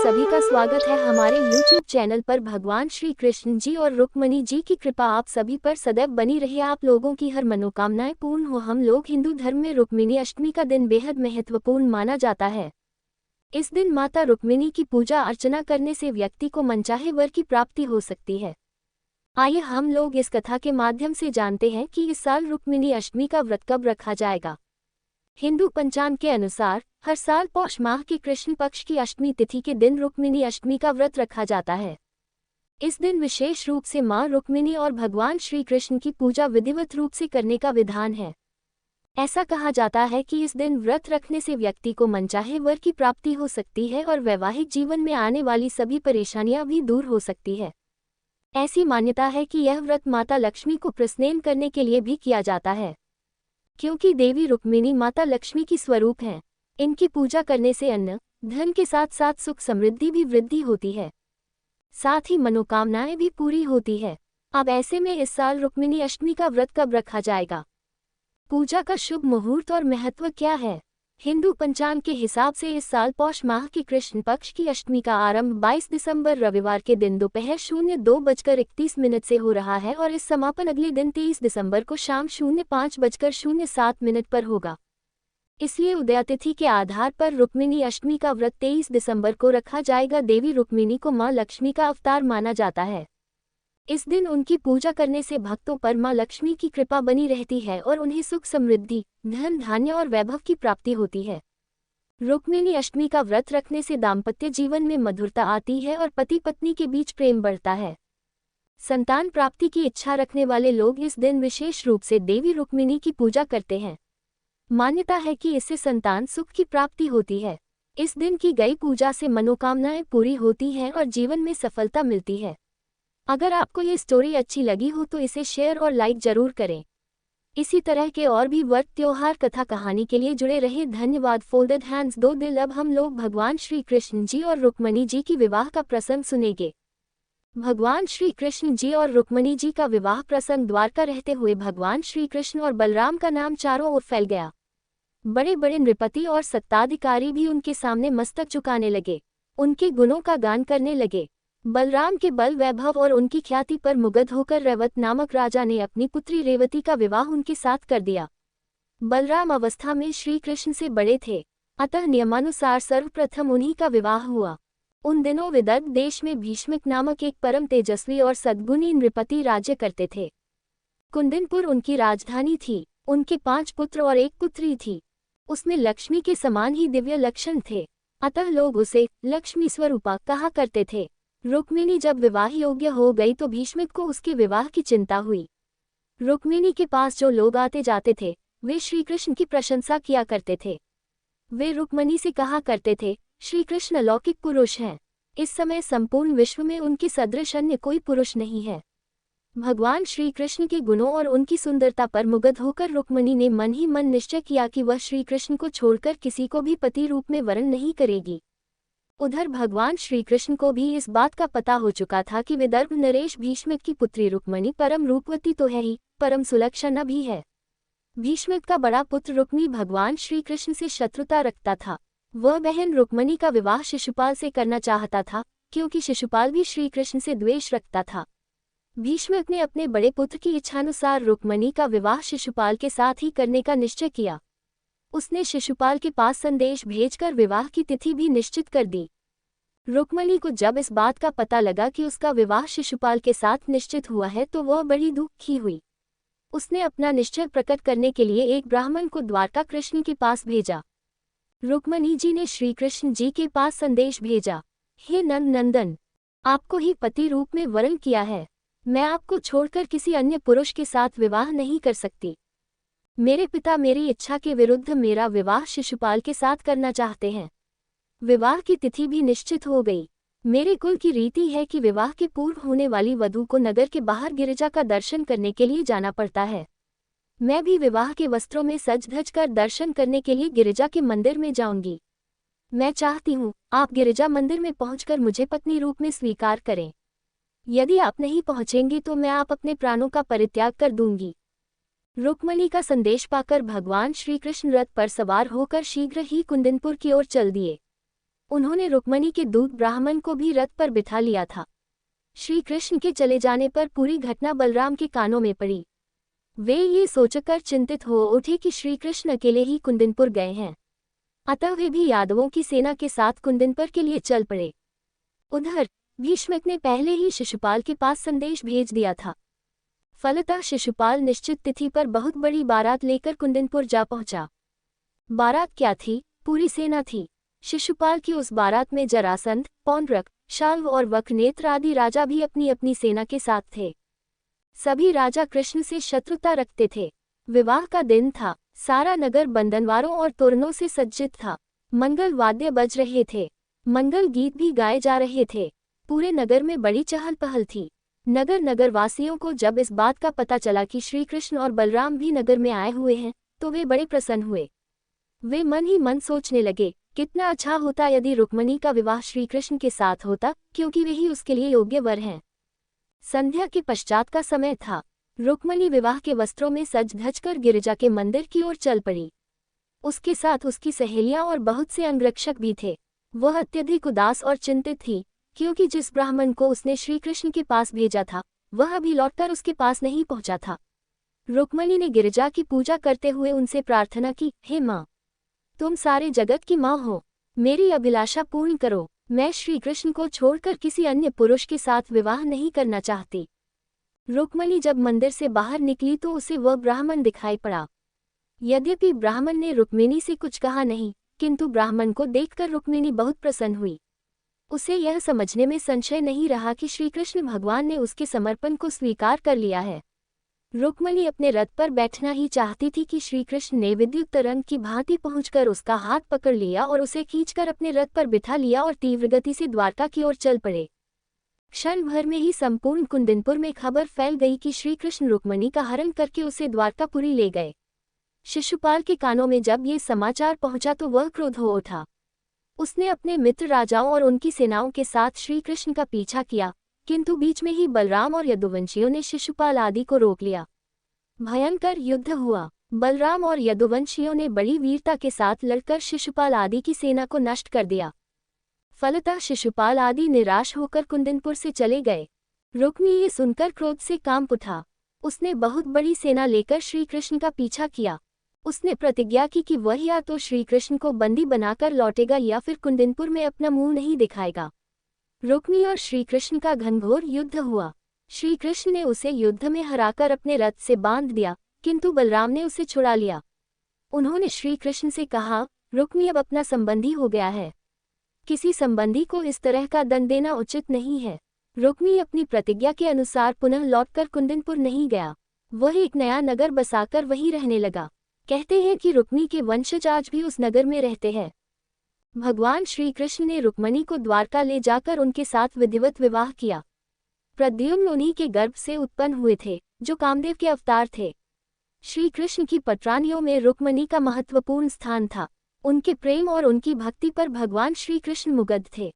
सभी का स्वागत है हमारे YouTube चैनल पर। भगवान श्री कृष्ण जी और रुक्मिणी जी की कृपा आप सभी पर सदैव बनी रहे, आप लोगों की हर मनोकामनाएं पूर्ण हो। हम लोग हिंदू धर्म में रुक्मिणी अष्टमी का दिन बेहद महत्वपूर्ण माना जाता है। इस दिन माता रुक्मिणी की पूजा अर्चना करने से व्यक्ति को मनचाहे वर की प्राप्ति हो सकती है। आइए हम लोग इस कथा के माध्यम से जानते हैं कि इस साल रुक्मिणी अष्टमी का व्रत कब रखा जाएगा। हिंदू पंचांग के अनुसार हर साल पौष माह के कृष्ण पक्ष की अष्टमी तिथि के दिन रुक्मिणी अष्टमी का व्रत रखा जाता है। इस दिन विशेष रूप से मां रुक्मिणी और भगवान श्री कृष्ण की पूजा विधिवत रूप से करने का विधान है। ऐसा कहा जाता है कि इस दिन व्रत रखने से व्यक्ति को मनचाहे वर की प्राप्ति हो सकती है और वैवाहिक जीवन में आने वाली सभी परेशानियां भी दूर हो सकती है। ऐसी मान्यता है कि यह व्रत माता लक्ष्मी को प्रसन्न करने के लिए भी किया जाता है, क्योंकि देवी रुक्मिणी माता लक्ष्मी की स्वरूप हैं। इनकी पूजा करने से अन्न धन के साथ साथ सुख समृद्धि भी वृद्धि होती है, साथ ही मनोकामनाएं भी पूरी होती है। अब ऐसे में इस साल रुक्मिणी अष्टमी का व्रत कब रखा जाएगा, पूजा का शुभ मुहूर्त और महत्व क्या है। हिंदू पंचांग के हिसाब से इस साल पौष माह की कृष्ण पक्ष की अष्टमी का आरंभ 22 दिसंबर रविवार के दिन दोपहर 02:31 से हो रहा है और इस समापन अगले दिन 23 दिसंबर को शाम 05:07 पर होगा। इसलिए उदयातिथि के आधार पर रुक्मिणी अष्टमी का व्रत 23 दिसंबर को रखा जाएगा। देवी रुक्मिणी को मां लक्ष्मी का अवतार माना जाता है। इस दिन उनकी पूजा करने से भक्तों पर मां लक्ष्मी की कृपा बनी रहती है और उन्हें सुख समृद्धि, धन धान्य और वैभव की प्राप्ति होती है। रुक्मिणी अष्टमी का व्रत रखने से दाम्पत्य जीवन में मधुरता आती है और पति पत्नी के बीच प्रेम बढ़ता है। संतान प्राप्ति की इच्छा रखने वाले लोग इस दिन विशेष रूप से देवी रुक्मिणी की पूजा करते हैं। मान्यता है कि इससे संतान सुख की प्राप्ति होती है। इस दिन की गई पूजा से मनोकामनाएं पूरी होती हैं और जीवन में सफलता मिलती है। अगर आपको ये स्टोरी अच्छी लगी हो तो इसे शेयर और लाइक जरूर करें। इसी तरह के और भी व्रत त्योहार कथा कहानी के लिए जुड़े रहे। धन्यवाद। फोल्डेड हैंड्स दो दिल। अब हम लोग भगवान श्री कृष्ण जी और रुक्मिणी जी की विवाह का प्रसंग सुनेंगे। भगवान श्री कृष्ण जी और रुक्मिणी जी का विवाह प्रसंग द्वारका रहते हुए भगवान श्री कृष्ण और बलराम का नाम चारों ओर फैल गया। बड़े बड़े नृपति और सत्ताधिकारी भी उनके सामने मस्तक झुकाने लगे, उनके गुणों का गान करने लगे। बलराम के बल वैभव और उनकी ख्याति पर मुग्ध होकर रैवत नामक राजा ने अपनी पुत्री रेवती का विवाह उनके साथ कर दिया। बलराम अवस्था में श्री कृष्ण से बड़े थे, अतः नियमानुसार सर्वप्रथम उन्हीं का विवाह हुआ। उन दिनों विदर्भ देश में भीष्मक नामक एक परम तेजस्वी और सद्गुणी नृपति राज्य करते थे। कुंदिनपुर उनकी राजधानी थी। उनके 5 पुत्र और 1 पुत्री थी। उसमें लक्ष्मी के समान ही दिव्य लक्षण थे, अतः लोग उसे लक्ष्मी स्वरूपा कहा करते थे। रुक्मिणी जब विवाह योग्य हो गई तो भीष्मक को उसके विवाह की चिंता हुई। रुक्मिणी के पास जो लोग आते जाते थे वे श्री कृष्ण की प्रशंसा किया करते थे। वे रुक्मिणी से कहा करते थे, श्री कृष्ण अलौकिक पुरुष हैं। इस समय संपूर्ण विश्व में उनके सदृश अन्य कोई पुरुष नहीं है। भगवान श्री कृष्ण के गुणों और उनकी सुंदरता पर मुग्ध होकर रुक्मिणी ने मन ही मन निश्चय किया कि वह श्री कृष्ण को छोड़कर किसी को भी पति रूप में वरण नहीं करेगी। उधर भगवान श्री कृष्ण को भी इस बात का पता हो चुका था कि विदर्भ नरेश भीष्मक की पुत्री रुक्मिणी परम रूपवती तो है ही, परम सुलक्षणा भी है। भीष्मक का बड़ा पुत्र रुक्मी भगवान श्री कृष्ण से शत्रुता रखता था। वह बहन रुक्मिणी का विवाह शिशुपाल से करना चाहता था, क्योंकि शिशुपाल भी श्री कृष्ण से द्वेष रखता था। भीष्मक ने अपने बड़े पुत्र की इच्छानुसार रुक्मिणी का विवाह शिशुपाल के साथ ही करने का निश्चय किया। उसने शिशुपाल के पास संदेश भेजकर विवाह की तिथि भी निश्चित कर दी। रुक्मिणी को जब इस बात का पता लगा कि उसका विवाह शिशुपाल के साथ निश्चित हुआ है तो वह बड़ी दुखी हुई। उसने अपना निश्चय प्रकट करने के लिए एक ब्राह्मण को द्वारका कृष्ण के पास भेजा। रुक्मिणी जी ने श्री कृष्ण जी के पास संदेश भेजा, हे नंदन, आपको ही पति रूप में वरण किया है। मैं आपको छोड़कर किसी अन्य पुरुष के साथ विवाह नहीं कर सकती। मेरे पिता मेरी इच्छा के विरुद्ध मेरा विवाह शिशुपाल के साथ करना चाहते हैं। विवाह की तिथि भी निश्चित हो गई। मेरे कुल की रीति है कि विवाह के पूर्व होने वाली वधू को नगर के बाहर गिरिजा का दर्शन करने के लिए जाना पड़ता है। मैं भी विवाह के वस्त्रों में सज धज कर दर्शन करने के लिए गिरिजा के मंदिर में जाऊंगी। मैं चाहती हूँ आप गिरिजा मंदिर में पहुंचकर मुझे पत्नी रूप में स्वीकार करें। यदि आप नहीं पहुंचेंगी तो मैं आप अपने प्राणों का परित्याग कर दूंगी। रुक्मिणी का संदेश पाकर भगवान श्री कृष्ण रथ पर सवार होकर शीघ्र ही कुंदिनपुर की ओर चल दिए। उन्होंने रुक्मणी के दूत ब्राह्मण को भी रथ पर बिठा लिया था। श्री कृष्ण के चले जाने पर पूरी घटना बलराम के कानों में पड़ी। वे ये सोचकर चिंतित हो उठे कि श्री कृष्ण अकेले ही कुंदनपुर गए हैं, अतः वे भी यादवों की सेना के साथ कुंदनपुर के लिए चल पड़े। उधर भीष्मक ने पहले ही शिशुपाल के पास संदेश भेज दिया था। फलतः शिशुपाल निश्चित तिथि पर बहुत बड़ी बारात लेकर कुंदनपुर जा पहुंचा। बारात क्या थी, पूरी सेना थी। शिशुपाल की उस बारात में जरासंध, पौंड्रक, शाल्व और वक्रनेत्र आदि राजा भी अपनी अपनी सेना के साथ थे। सभी राजा कृष्ण से शत्रुता रखते थे। विवाह का दिन था। सारा नगर बंधनवारों और तोरणों से सज्जित था। मंगल वाद्य बज रहे थे, मंगल गीत भी गाए जा रहे थे। पूरे नगर में बड़ी चहल पहल थी। नगर वासियों को जब इस बात का पता चला कि श्री कृष्ण और बलराम भी नगर में आए हुए हैं, तो वे बड़े प्रसन्न हुए। वे मन ही मन सोचने लगे, कितना अच्छा होता यदि रुक्मणी का विवाह श्री कृष्ण के साथ होता, क्योंकि वे ही उसके लिए योग्य वर हैं। संध्या के पश्चात का समय था। रुक्मणी विवाह के वस्त्रों में सज धज कर गिरिजा के मंदिर की ओर चल पड़ी। उसके साथ उसकी सहेलियां और बहुत से अंगरक्षक भी थे। वह अत्यधिक उदास और चिंतित थी, क्योंकि जिस ब्राह्मण को उसने श्री कृष्ण के पास भेजा था, वह अभी लौटकर उसके पास नहीं पहुंचा था। रुक्मणी ने गिरिजा की पूजा करते हुए उनसे प्रार्थना की, हे माँ, तुम सारे जगत की माँ हो, मेरी अभिलाषा पूर्ण करो। मैं श्री कृष्ण को छोड़कर किसी अन्य पुरुष के साथ विवाह नहीं करना चाहती। रुक्मणी जब मंदिर से बाहर निकली तो उसे वह ब्राह्मण दिखाई पड़ा। यद्यपि ब्राह्मण ने रुक्मिणी से कुछ कहा नहीं, किंतु ब्राह्मण को देखकर रुक्मिणी बहुत प्रसन्न हुई। उसे यह समझने में संशय नहीं रहा कि श्री कृष्ण भगवान ने उसके समर्पण को स्वीकार कर लिया है। रुक्मिणी अपने रथ पर बैठना ही चाहती थी कि श्री कृष्ण ने विद्युत तरंग की भांति पहुंचकर उसका हाथ पकड़ लिया और उसे खींचकर अपने रथ पर बिठा लिया और तीव्र गति से द्वारका की ओर चल पड़े। क्षण भर में ही संपूर्ण कुंदनपुर में खबर फैल गई कि श्री कृष्ण रुक्मिणी का हरण करके उसे द्वारकापुरी ले गए। शिशुपाल के कानों में जब ये समाचार पहुंचा तो वह क्रोध हो उठा। उसने अपने मित्र राजाओं और उनकी सेनाओं के साथ श्री कृष्ण का पीछा किया, किंतु बीच में ही बलराम और यदुवंशियों ने शिशुपाल आदि को रोक लिया। भयंकर युद्ध हुआ। बलराम और यदुवंशियों ने बड़ी वीरता के साथ लड़कर शिशुपाल आदि की सेना को नष्ट कर दिया। फलतः शिशुपाल आदि निराश होकर कुंदनपुर से चले गए। रुक्मी ये सुनकर क्रोध से कांप उठा। उसने बहुत बड़ी सेना लेकर श्री कृष्ण का पीछा किया। उसने प्रतिज्ञा की कि वह या तो श्री कृष्ण को बंदी बनाकर लौटेगा या फिर कुंदनपुर में अपना मुंह नहीं दिखाएगा। रुक्मी और श्री कृष्ण का घनघोर युद्ध हुआ। श्री कृष्ण ने उसे युद्ध में हराकर अपने रथ से बांध दिया, किंतु बलराम ने उसे छुड़ा लिया। उन्होंने श्री कृष्ण से कहा, रुक्मी अब अपना संबंधी हो गया है, किसी संबंधी को इस तरह का दंड देना उचित नहीं है। रुक्मी अपनी प्रतिज्ञा के अनुसार पुनः लौटकर कुंदनपुर नहीं गया। वह एक नया नगर बसाकर वहीं रहने लगा। कहते हैं कि रुक्मी के वंशज आज भी उस नगर में रहते हैं। भगवान श्री कृष्ण ने रुक्मिणी को द्वारका ले जाकर उनके साथ विधिवत विवाह किया। प्रद्युम्न उन्हीं के गर्भ से उत्पन्न हुए थे, जो कामदेव के अवतार थे। श्री कृष्ण की पटरानियों में रुक्मिणी का महत्वपूर्ण स्थान था। उनके प्रेम और उनकी भक्ति पर भगवान श्री कृष्ण मुग्ध थे।